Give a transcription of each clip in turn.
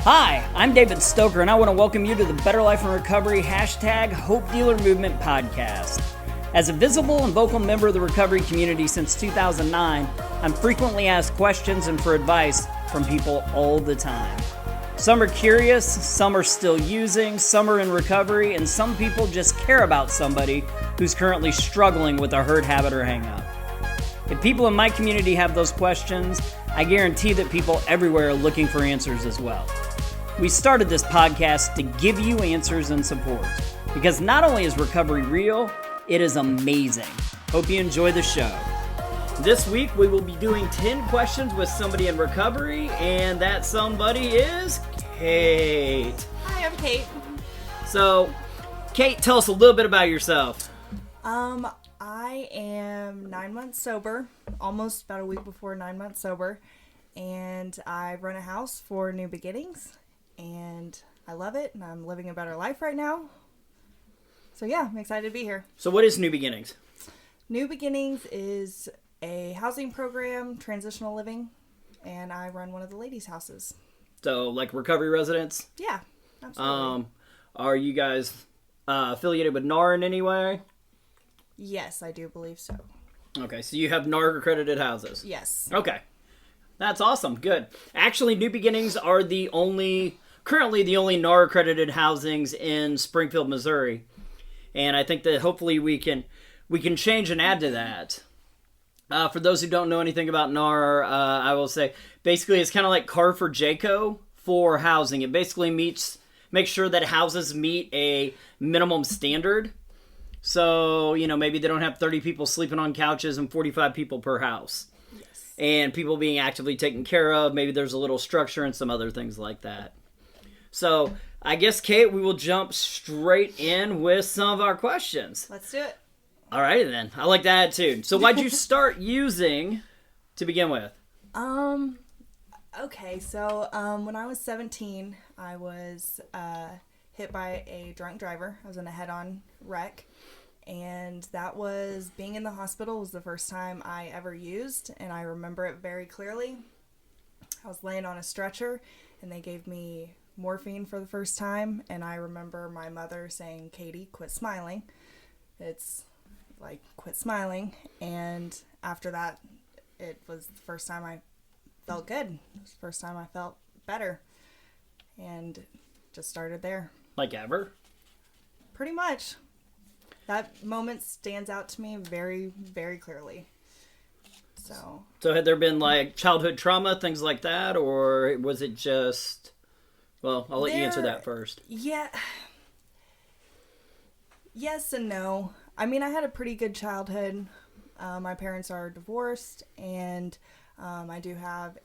Hi, I'm David Stoker, and I want to welcome you to the Better Life in Recovery #Hope Dealer Movement podcast. As a visible and vocal member of the recovery community since 2009, I'm frequently asked questions and for advice from people all the time. Some are curious, some are still using, some are in recovery, and some people just care about somebody who's currently struggling with a hurt habit or hang-up. If people in my community have those questions, I guarantee that people everywhere are looking for answers as well. We started this podcast to give you answers and support, because not only is recovery real, it is amazing. Hope you enjoy the show. This week we will be doing 10 questions with somebody in recovery, and that somebody is Kate. Hi, I'm Kate. So, Kate, tell us a little bit about yourself. I am 9 months sober, almost about a week before 9 months sober, and I run a house for New Beginnings, and I love it, and I'm living a better life right now. So yeah, I'm excited to be here. So what is New Beginnings? New Beginnings is a housing program, transitional living, and I run one of the ladies' houses. So, like recovery residents? Yeah, absolutely. Are you guys affiliated with NAR in any way? Yes, I do believe so. Okay, so you have NAR accredited houses? Yes. Okay. That's awesome. Good. Actually, New Beginnings are currently the only NAR accredited housings in Springfield, Missouri. And I think that hopefully we can change and add to that. For those who don't know anything about NAR, I will say basically it's kind of like CAR for JACO for housing. It basically makes sure that houses meet a minimum standard. So, maybe they don't have 30 people sleeping on couches and 45 people per house. Yes. And people being actively taken care of. Maybe there's a little structure and some other things like that. So, I guess, Kate, we will jump straight in with some of our questions. Let's do it. All righty then. I like that attitude. So, why'd you start using to begin with? Okay, so when I was 17, I was hit by a drunk driver. I was in a head-on wreck, and that was being in the hospital was the first time I ever used, and I remember it very clearly. I was laying on a stretcher, and they gave me morphine for the first time, and I remember my mother saying, "Katie, quit smiling." It's like, quit smiling, and after that, it was the first time I felt good. It was the first time I felt better, and just started there. Like ever? Pretty much. That moment stands out to me very, very clearly. So had there been like childhood trauma, things like that, or was it just... Well, I'll let you answer that first. Yeah. Yes and no. I mean, I had a pretty good childhood. My parents are divorced, and I do have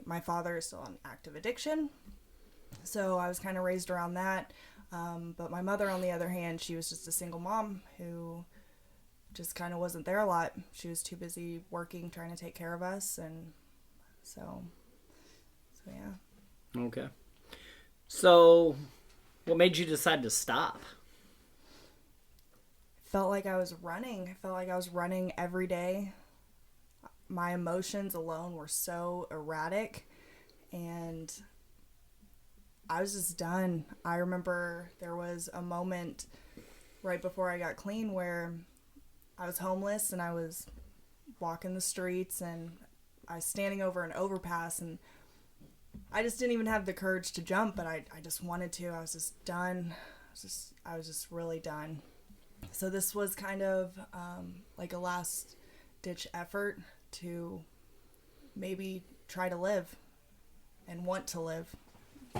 my father is still on active addiction. So I was kind of raised around that. But my mother, on the other hand, she was just a single mom who just kind of wasn't there a lot. She was too busy working, trying to take care of us. And so yeah. Okay. So what made you decide to stop? Felt like I was running. I felt like I was running every day. My emotions alone were so erratic, and I was just done. I remember there was a moment right before I got clean where I was homeless and I was walking the streets and I was standing over an overpass, and I just didn't even have the courage to jump, but I just wanted to. I was just done. I was just really done. So this was kind of like a last ditch effort to maybe try to live and want to live.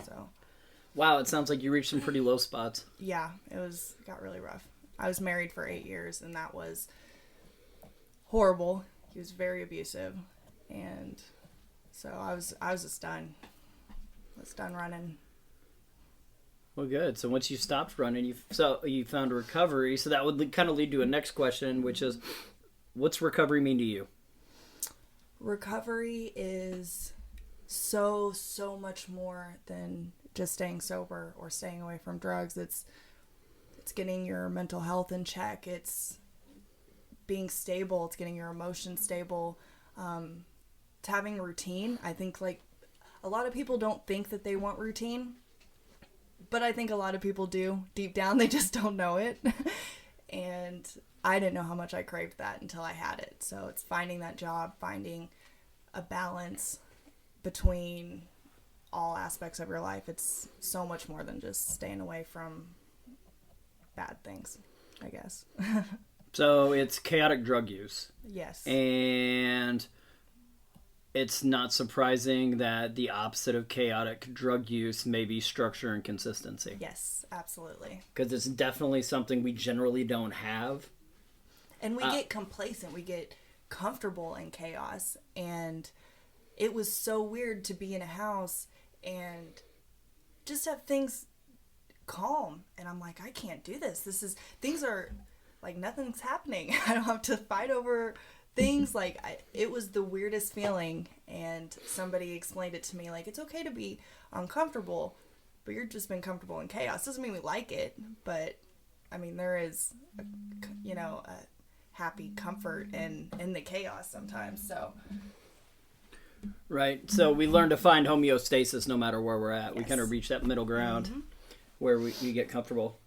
So wow, it sounds like you reached some pretty low spots. Yeah, it got really rough. I was married for 8 years, and that was horrible. He was very abusive, and so I was just done. I was done running. Well, good. So once you stopped running, you found recovery. So that would kind of lead to a next question, which is, what's recovery mean to you? Recovery is so much more than just staying sober or staying away from drugs. It's getting your mental health in check. It's being stable. It's getting your emotions stable. It's having a routine. I think like a lot of people don't think that they want routine, but I think a lot of people do. Deep down, they just don't know it. And I didn't know how much I craved that until I had it. So it's finding that job, finding a balance between all aspects of your life. It's so much more than just staying away from bad things, I guess. So it's chaotic drug use. Yes. And it's not surprising that the opposite of chaotic drug use may be structure and consistency. Yes, absolutely. Because it's definitely something we generally don't have. And we get complacent. We get comfortable in chaos. And it was so weird to be in a house and just have things calm. And I'm like, I can't do this. Things are like nothing's happening. I don't have to fight over things. Like, it was the weirdest feeling. And somebody explained it to me, like, it's okay to be uncomfortable, but you're just been comfortable in chaos. Doesn't mean we like it, but I mean, there is, a happy comfort in the chaos sometimes. So right. So we learn to find homeostasis no matter where we're at. Yes. We kind of reach that middle ground where we get comfortable.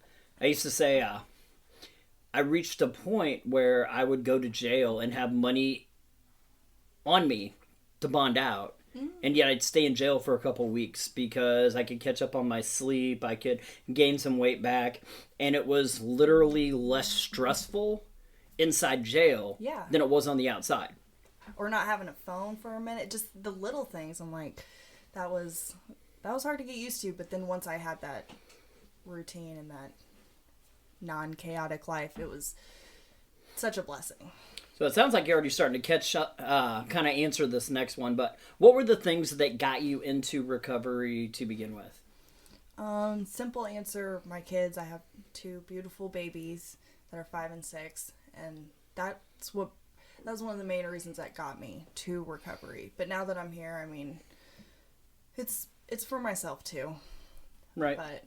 I used to say I reached a point where I would go to jail and have money on me to bond out. And yet I'd stay in jail for a couple weeks because I could catch up on my sleep. I could gain some weight back. And it was literally less stressful inside jail than it was on the outside. Or not having a phone for a minute. Just the little things. I'm like, that was hard to get used to. But then once I had that routine and that non-chaotic life, it was such a blessing. So it sounds like you're already starting to catch up, kind of answer this next one, but what were the things that got you into recovery to begin with? Simple answer, my kids. I have 2 beautiful babies that are 5 and 6, and that was one of the main reasons that got me to recovery. But now that I'm here, I mean, it's for myself too. Right. But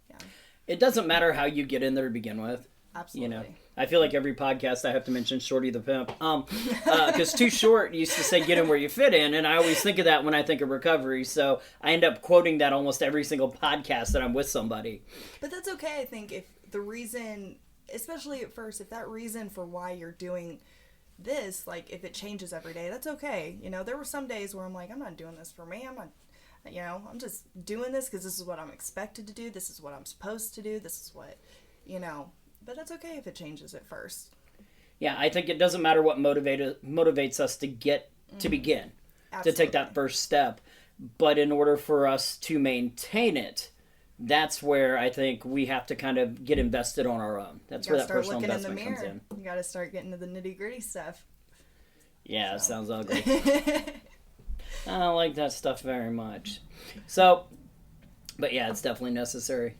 yeah. It doesn't matter how you get in there to begin with. Absolutely. I feel like every podcast I have to mention Shorty the Pimp. Because Too Short used to say, get in where you fit in. And I always think of that when I think of recovery. So I end up quoting that almost every single podcast that I'm with somebody. But that's okay, I think, if the reason, especially at first, if that reason for why you're doing this, like, if it changes every day, that's okay. There were some days where I'm like, I'm not doing this for me. I'm not, I'm just doing this because this is what I'm expected to do. This is what I'm supposed to do. This is what, But that's okay if it changes at first. Yeah, I think it doesn't matter what motivates us to get to begin, Absolutely. to take that first step. But in order for us to maintain it, that's where I think we have to kind of get invested on our own. That's where that personal investment comes in. You got to start getting to the nitty-gritty stuff. Yeah, it sounds ugly. I don't like that stuff very much. So, but yeah, it's definitely necessary.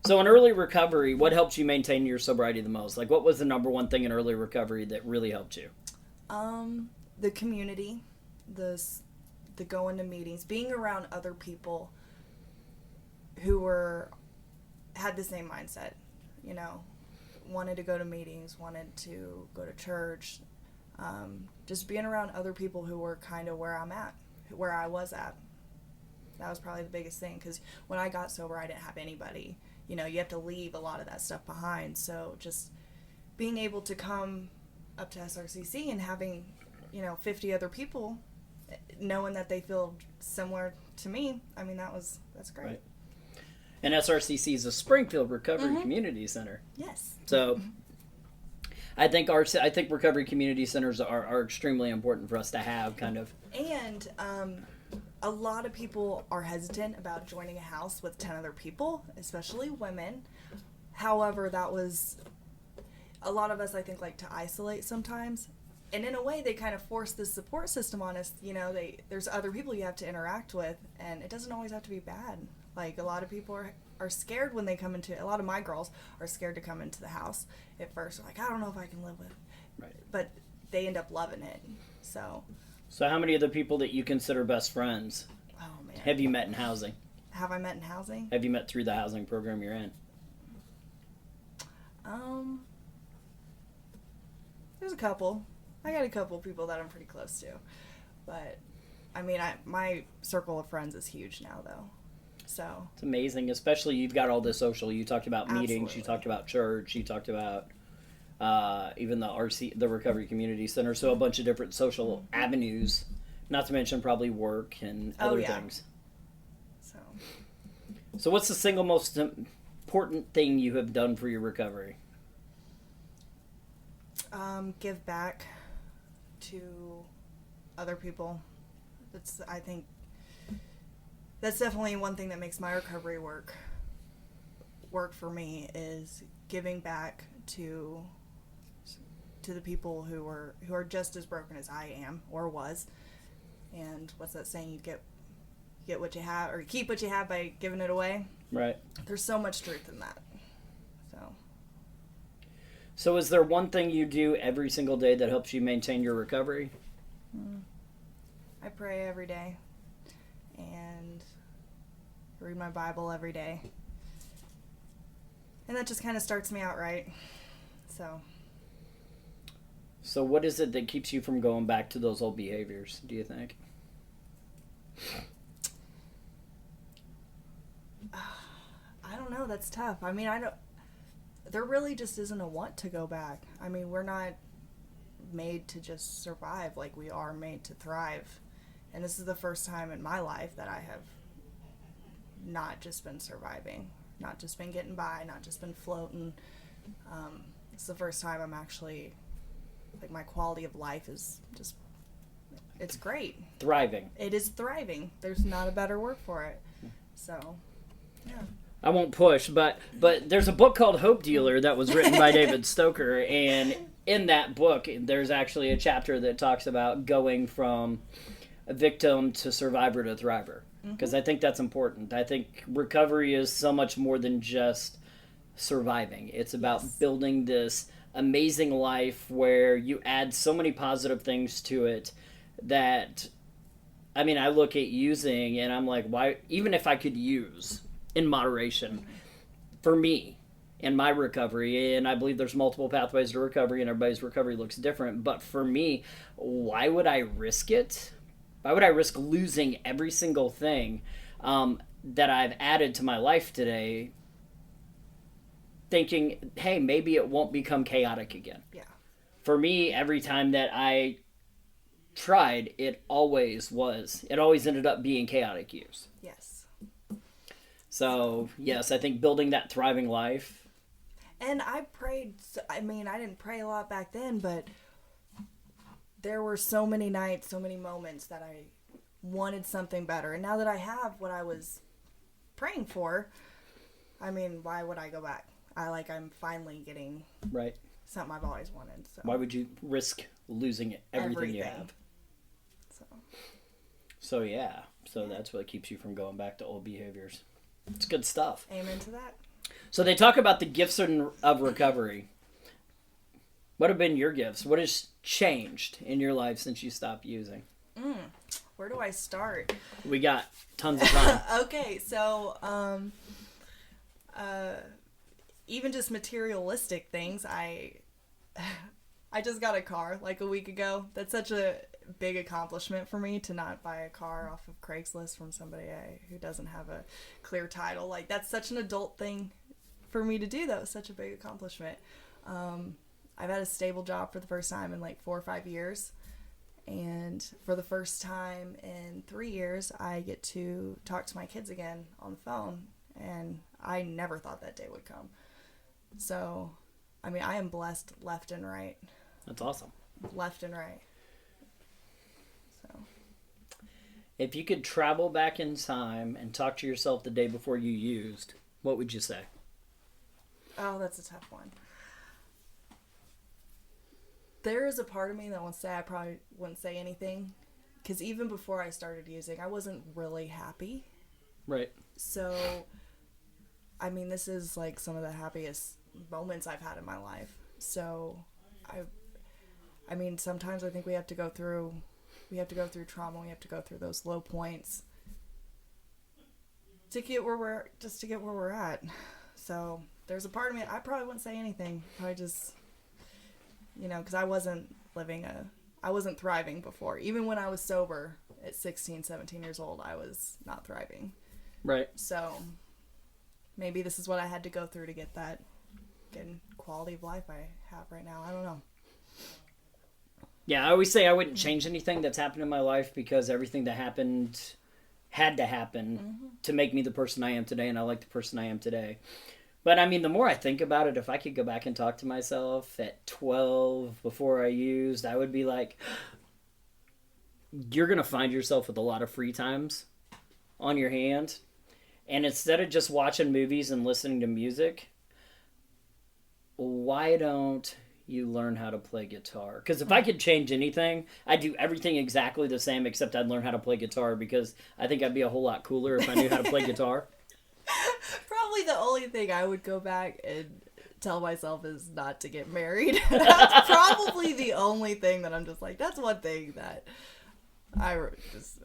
So in early recovery, what helped you maintain your sobriety the most? Like, what was the number one thing in early recovery that really helped you? The community, the going to meetings, being around other people who had the same mindset, wanted to go to meetings, wanted to go to church, just being around other people who were kind of where I was at. That was probably the biggest thing, because when I got sober, I didn't have anybody. You have to leave a lot of that stuff behind. So just being able to come up to SRCC and having, 50 other people, knowing that they feel similar to me, I mean, that's great. Right. And SRCC is a Springfield Recovery Community Center. Yes. So I think recovery community centers are extremely important for us to have, kind of. And a lot of people are hesitant about joining a house with 10 other people, especially women. However, that was a lot of us, I think, like to isolate sometimes. And in a way, they kind of force this support system on us. There's other people you have to interact with, and it doesn't always have to be bad. Like, a lot of people are scared when they come into, a lot of my girls are scared to come into the house at first. They're like, I don't know if I can live with it. Right. But they end up loving it. So how many of the people that you consider best friends have you met in housing? Have I met in housing? Have you met through the housing program you're in? There's a couple. I got a couple people that I'm pretty close to. But I mean, my circle of friends is huge now, though. So it's amazing, especially you've got all this social. You talked about meetings, Absolutely. you talked about church, you talked about even the RC, the Recovery Community Center. So a bunch of different social avenues, not to mention probably work and other things. So So what's the single most important thing you have done for your recovery? give back to other people. I think that's definitely one thing that makes my recovery work for me, is giving back to the people who are just as broken as I am or was. And what's that saying? You get what you have, or you keep what you have by giving it away. Right. There's so much truth in that. So is there one thing you do every single day that helps you maintain your recovery? I pray every day and read my Bible every day. And that just kind of starts me out right. So what is it that keeps you from going back to those old behaviors, do you think? I don't know. That's tough. I mean, there really just isn't a want to go back. I mean, we're not made to just survive. Like, we are made to thrive. And this is the first time in my life that I have not just been surviving, not just been getting by, not just been floating. It's the first time I'm actually, like, my quality of life is just, it's great. Thriving. It is thriving. There's not a better word for it. So, yeah. I won't push, but there's a book called Hope Dealer that was written by David Stoker, and in that book, there's actually a chapter that talks about going from a victim to survivor to thriver, because I think that's important. I think recovery is so much more than just surviving. It's about building this amazing life where you add so many positive things to it that, I mean, I look at using and I'm like, why, even if I could use in moderation, for me in my recovery, and I believe there's multiple pathways to recovery and everybody's recovery looks different, but for me, why would I risk it? Why would I risk losing every single thing that I've added to my life today, thinking, hey, maybe it won't become chaotic again? Yeah. For me, every time that I tried, it always ended up being chaotic use. Yes. So, yes, I think building that thriving life. And I prayed, I mean, I didn't pray a lot back then, but there were so many nights, so many moments that I wanted something better. And now that I have what I was praying for, I mean, why would I go back? I'm finally getting something I've always wanted. So why would you risk losing everything you have? So yeah. So that's what keeps you from going back to old behaviors. It's good stuff. Amen to that. So they talk about the gifts of recovery. What have been your gifts? What has changed in your life since you stopped using? Where do I start? We got tons of time. Okay, so even just materialistic things. I just got a car like a week ago. That's such a big accomplishment for me, to not buy a car off of Craigslist from somebody who doesn't have a clear title. Like, that's such an adult thing for me to do. That was such a big accomplishment. I've had a stable job for the first time in like 4 or 5 years, and for the first time in 3 years I get to talk to my kids again on the phone, and I never thought that day would come. So I mean, I am blessed left and right. That's awesome. Left and right. So, if you could travel back in time and talk to yourself the day before you used, what would you say? Oh, that's a tough one. There is a part of me that wants to say I probably wouldn't say anything, because even before I started using, I wasn't really happy. Right. So, I mean, this is like some of the happiest moments I've had in my life. So, I mean, sometimes I think we have to go through trauma. We have to go through those low points to get where we're at. So there's a part of me, I probably wouldn't say anything. Probably just, because I wasn't living I wasn't thriving before. Even when I was sober at 16, 17 years old, I was not thriving. Right. So maybe this is what I had to go through to get that good quality of life I have right now. I don't know. Yeah, I always say I wouldn't change anything that's happened in my life because everything that happened had to happen to make me the person I am today, and I like the person I am today. But I mean, the more I think about it, if I could go back and talk to myself at 12 before I used, I would be like, you're going to find yourself with a lot of free times on your hand. And instead of just watching movies and listening to music, why don't you learn how to play guitar? Because if I could change anything, I'd do everything exactly the same, except I'd learn how to play guitar, because I think I'd be a whole lot cooler if I knew how to play guitar. Probably the only thing I would go back and tell myself is not to get married. That's probably the only thing that I'm just like, that's one thing that I just...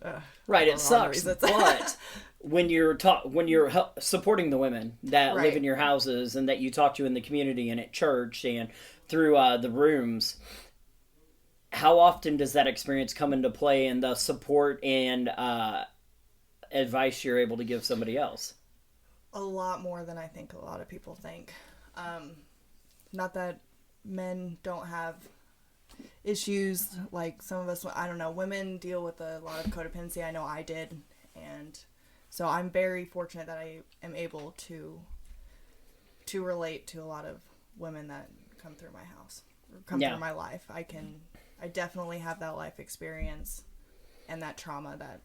right, it sucks, but when you're supporting the women that live in your houses and that you talk to in the community and at church and through the rooms, how often does that experience come into play in the support and advice you're able to give somebody else? A lot more than I think a lot of people think. Not that men don't have issues like some of us, I don't know, women deal with a lot of codependency. I know I did, and so I'm very fortunate that I am able to relate to a lot of women that come through my house or come through my life. I definitely have that life experience and that trauma that,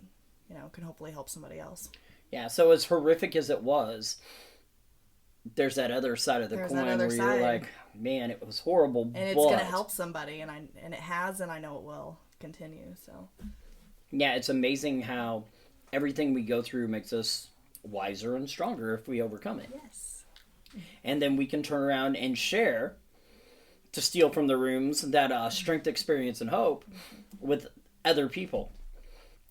you know, can hopefully help somebody else. Yeah, so as horrific as it was, there's that other side of the coin where you're like, man, it was horrible, and it's going to help somebody, and it has, and I know it will continue. So yeah, it's amazing how everything we go through makes us wiser and stronger if we overcome it. Yes. And then we can turn around and share, to steal from the rooms, that strength, experience, and hope with other people.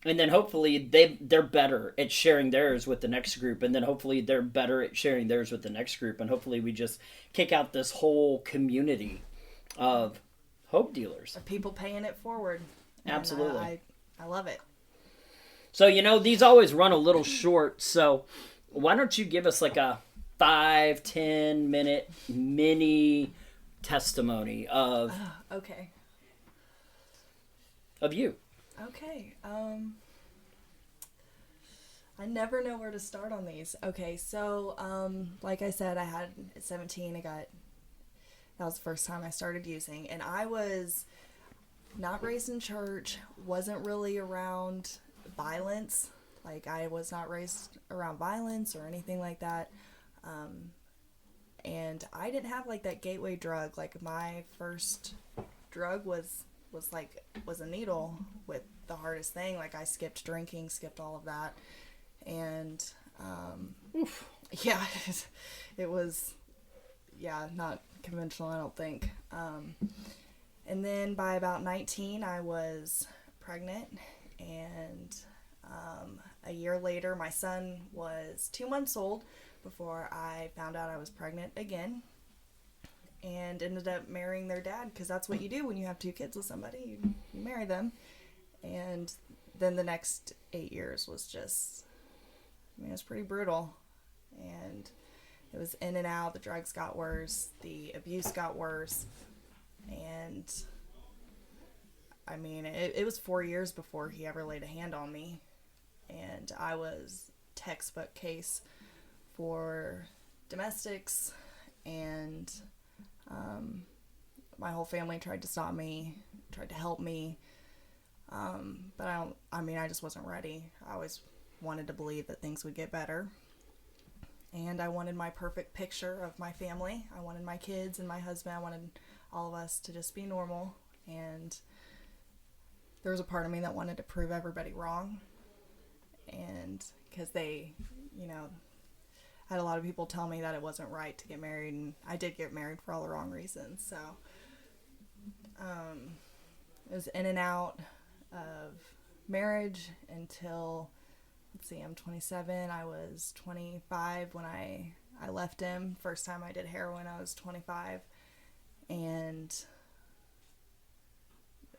And then hopefully they're better at sharing theirs with the next group. And then hopefully they're better at sharing theirs with the next group. And hopefully we just kick out this whole community of hope dealers. Of people paying it forward. Absolutely. I love it. So, you know, these always run a little short. So why don't you give us like a 5-10 minute mini testimony of of you. Okay. I never know where to start on these. Okay, so like I said, I had at 17, that was the first time I started using, and I was not raised in church, wasn't really around violence. Like, I was not raised around violence or anything like that. And I didn't have like that gateway drug. Like, my first drug was a needle, with the hardest thing. Like, I skipped drinking, skipped all of that. And, yeah, it was, not conventional, I don't think. And then by about 19, I was pregnant, and, a year later, my son was 2 months old before I found out I was pregnant again. And ended up marrying their dad, because that's what you do when you have 2 kids with somebody. You marry them. And then the next 8 years was just, it was pretty brutal. And it was in and out. The drugs got worse. The abuse got worse. And, I mean, it was 4 years before he ever laid a hand on me. And I was textbook case for domestics, and my whole family tried to stop me, tried to help me, but I just wasn't ready. I always wanted to believe that things would get better, and I wanted my perfect picture of my family. I wanted my kids and my husband, I wanted all of us to just be normal, and there was a part of me that wanted to prove everybody wrong, and because they, I had a lot of people tell me that it wasn't right to get married, and I did get married for all the wrong reasons. So it was in and out of marriage until, I'm 27. I was 25 when I left him. First time I did heroin, I was 25. And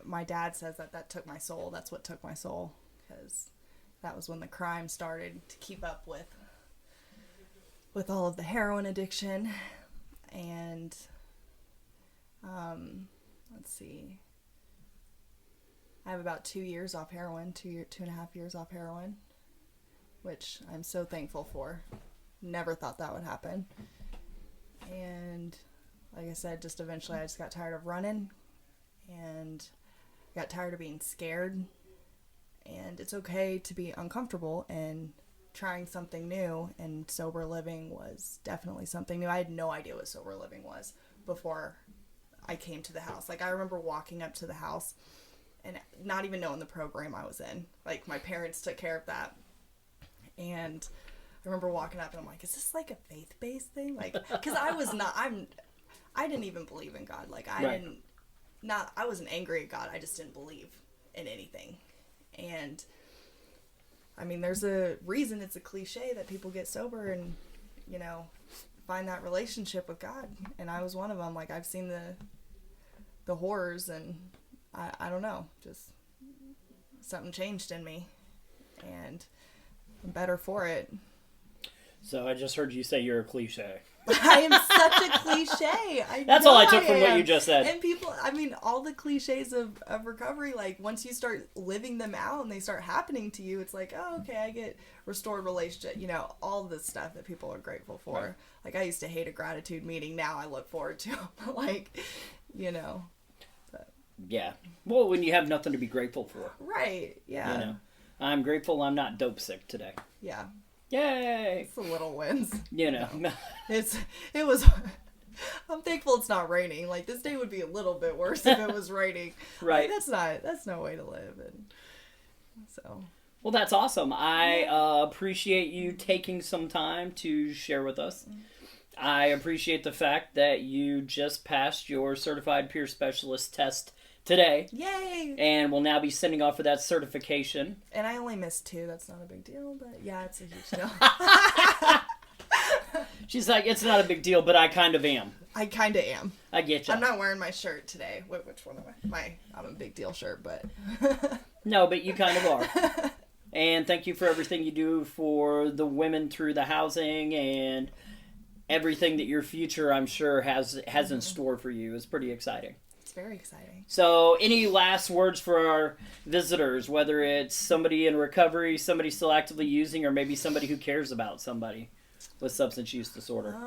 my dad says that took my soul. That's what took my soul, because that was when the crime started to keep up with all of the heroin addiction. And let's see, I have about 2 years off heroin, 2.5 years off heroin, which I'm so thankful for. Never thought that would happen. And like I said, just eventually I just got tired of running, and got tired of being scared. And it's okay to be uncomfortable and trying something new, and sober living was definitely something new. I had no idea what sober living was before I came to the house. Like, I remember walking up to the house and not even knowing the program I was in. Like, my parents took care of that. And I remember walking up and I'm like, is this like a faith-based thing? Like, because I didn't even believe in God. Like, I wasn't angry at God. I just didn't believe in anything. And I mean, there's a reason it's a cliche that people get sober and, you know, find that relationship with God. And I was one of them. Like, I've seen the horrors, and I don't know, just something changed in me, and I'm better for it. So I just heard you say you're a cliche. I am such a cliche. That's all I took from what you just said. And people, I mean, all the cliches of recovery, like, once you start living them out and they start happening to you, it's like, oh, okay, I get restored relationship, you know, all the stuff that people are grateful for. Right. Like, I used to hate a gratitude meeting. Now I look forward to them. Like, you know. But. Yeah. Well, when you have nothing to be grateful for. Right. Yeah. You know, I'm grateful I'm not dope sick today. Yeah. Yay! It's the little wins. You know. No. It was. I'm thankful it's not raining. Like, this day would be a little bit worse if it was raining. Right. Like, that's no way to live. And so. Well, that's awesome. I appreciate you taking some time to share with us. I appreciate the fact that you just passed your certified peer specialist test today. Yay! And will now be sending off for that certification. And I only missed 2. That's not a big deal, but yeah, it's a huge deal. She's like, it's not a big deal, but I kind of am. I kind of am. I get you. I'm not wearing my shirt today. Which one am I? I'm a big deal shirt, but... No, but you kind of are. And thank you for everything you do for the women through the housing and everything that your future, I'm sure, has in store for you. It's pretty exciting. Very exciting. So, any last words for our visitors, whether it's somebody in recovery, somebody still actively using, or maybe somebody who cares about somebody with substance use disorder?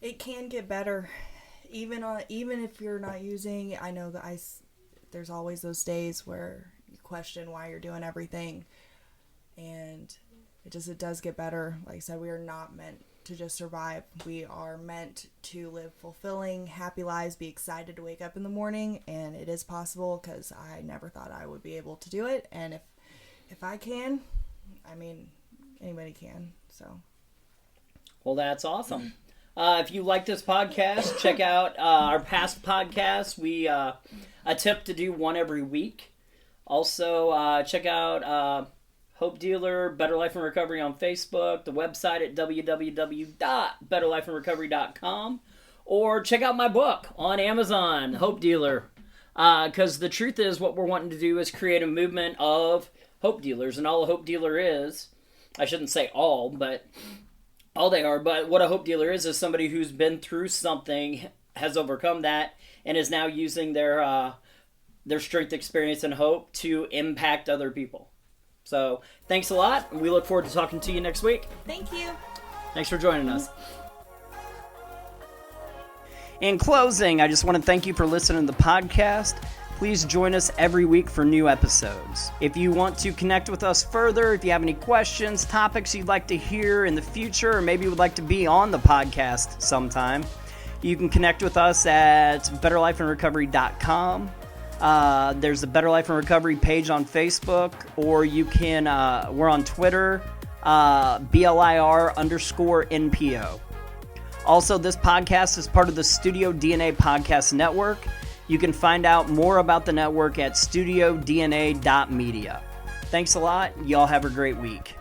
It can get better, even if you're not using. I know that there's always those days where you question why you're doing everything, and it does get better. Like I said, we are not meant to just survive. We are meant to live fulfilling, happy lives, be excited to wake up in the morning, and it is possible, because I never thought I would be able to do it. And if I can, I mean, anybody can. So. Well, that's awesome. If you like this podcast, check out our past podcasts. We attempt to do one every week. Also, check out Hope Dealer, Better Life and Recovery on Facebook, the website at www.betterlifeandrecovery.com, or check out my book on Amazon, Hope Dealer. Because the truth is, what we're wanting to do is create a movement of Hope Dealers, and all a Hope Dealer is, I shouldn't say all, but all they are, but what a Hope Dealer is somebody who's been through something, has overcome that, and is now using their strength, experience, and hope to impact other people. So, thanks a lot. We look forward to talking to you next week. Thank you. Thanks for joining us. In closing, I just want to thank you for listening to the podcast. Please join us every week for new episodes. If you want to connect with us further, if you have any questions, topics you'd like to hear in the future, or maybe would like to be on the podcast sometime, you can connect with us at betterlifeandrecovery.com. There's a Better Life and Recovery page on Facebook, or you can, we're on Twitter, BLIR_NPO. Also, this podcast is part of the Studio DNA Podcast Network. You can find out more about the network at studiodna.media. Thanks a lot. Y'all have a great week.